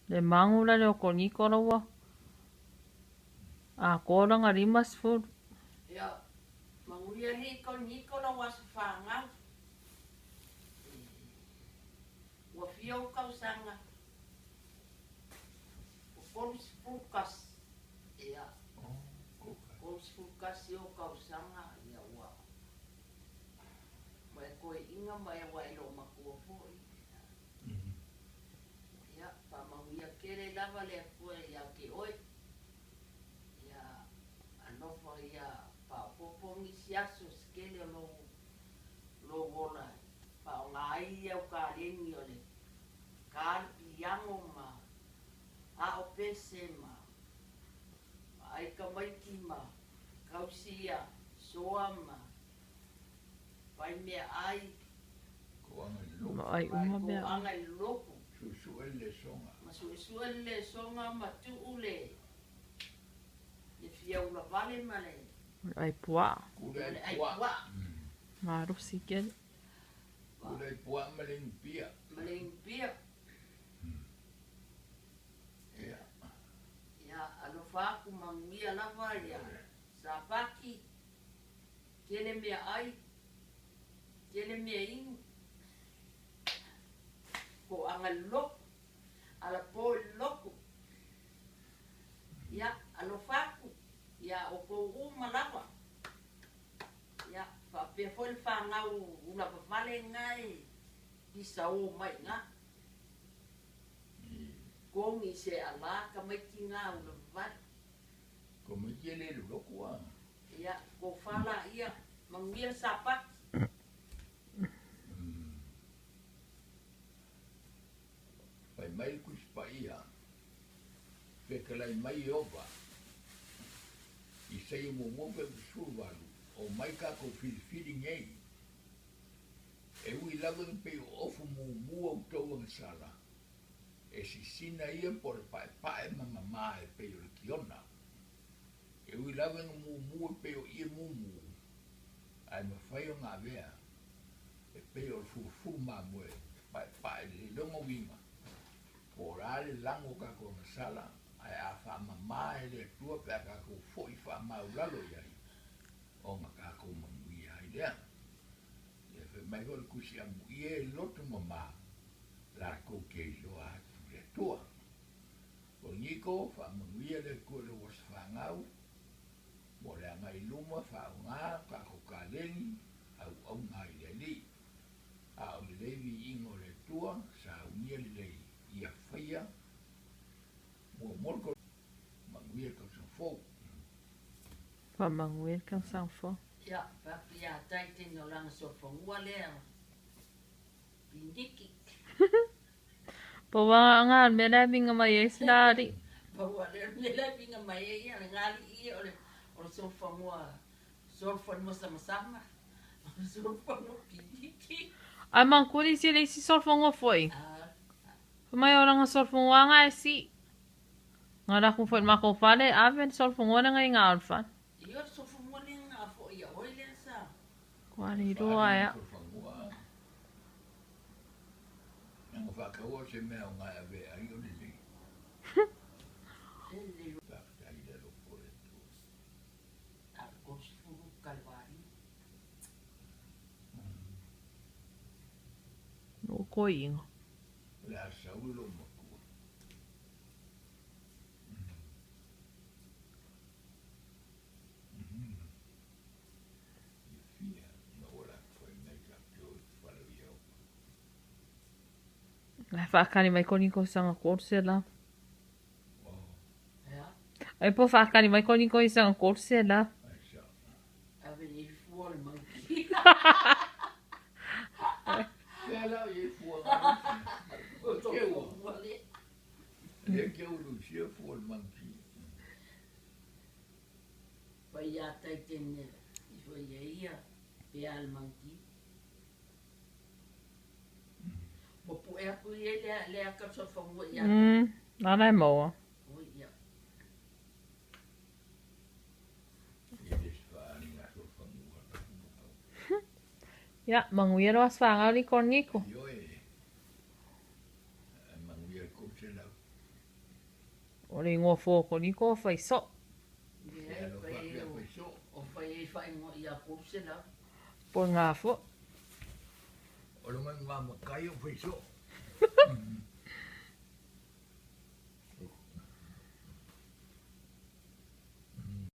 Le mangula le ko ni ko rawa. A ko nga rimas food. Ya, Manuia ni ko rawa sa Fanau. Wa fio kau sanga. Kols fukas. Ya. Kols fukas yo kau sanga ya wa. Mai ko inga mai wa ilo makua foi. Ya, pa Manuia kere lava le foi ya ke oi. Ya, anofa ya pa popongi siaso skele lo gola. Pa ngai ya ka rengi ole. Kar piango ma. A o pese ma. Ai ka maiki ma. Kausia soa ma. Pai me ai. Ai uma be. Ko anga loko. Susuele songa. Susuele songa ma tu ule. Le fia ula vale male. Ai pua. Ai pua. Maru sikel. Kule pua malimpia. Malimpia. Ya, alo faku Manuia lava ya. Sapaki. Kene mea ai. Kene mea ingu. Ko anga loko. Ala po loko. Ya, alo faku. Ya, o ko uma lava. Ya, fa pe foi Fanau una vale ngai. Isa o mai nga. Kongi se ala ka mai ki nga una vale. Ko mai ele loko a. Ya, ko fala ia Manuia SABBATH. Pai mai ku spaia. Pekalai mai ova. I sei mo mo pe suvalu. O mai ka ko feeling ei. E ui lava pe ofu mu au tau ang sala. E si sina ia por pae mama e pe o kiona. E ui lava mu pe o ia mu. Ai ma fai o ngā vea. E pe o fu ma moe. Pae le longo winga. Por ale lango ka ko sala. Ai a fa mama e le tua pe ka ko foi fa ma ulalo iai. O ma ka ko Manuia ai lea. E fe mai hol kusi amu ie loto mama. La ko ke loa le tua. O niko fa Manuia le ko le was Fanau. Mo le ngai luma fa nga ka ko kaleni au ngai le li. A o le vi ingo le tua sa unia le ia faia. Mo morko Manuia ka sa fo. Pa Manuia kan sang fo. Ya, papi ya tai te no lang so fongua lea. NIKKI. Pa wa nga me la binga mai esnari. Bawa le la binga mai ia ngali ia ole so fongua. So fongua sama-sama. So fongua NIKKI. Ai man kuri si le si sol fongo foi. Mai orang sol fongo nga si. Ngara ku foi ma ko fale aven sol fongo nga nga alfa. Ia so fongua le nga fo ia oile sa. Kwani roa ya. Ang whakaua se mea o ngai awe ai o lili. Whakatai le loko le tu. Ako sifuru kalvari. No ko ingo. Le a saulo makua. Ia fia, na ora foi nei ka pio whalau iau. Ai whakani mai koni ko sanga korse la. Ya. Ai po whakani mai koni ko sanga korse la. Ai sa. Ave ni fuol monkey. Pea lau i fua. Le keu lucia fua manki. Pai ya tai tene. Ifo ia pe al monkey. Mo pu e pu ia le ka so fongua ia. Nana mo. O ia. Ya, Manuia ro asfanga li koni ko. Yo Manuia ko se lau. O le ngō fōko ni ko whai so. Ia lo whapea koe so. O whai e whai mo i a kūsela. Po ngā fo. O lo ngai ngā makai o whai so.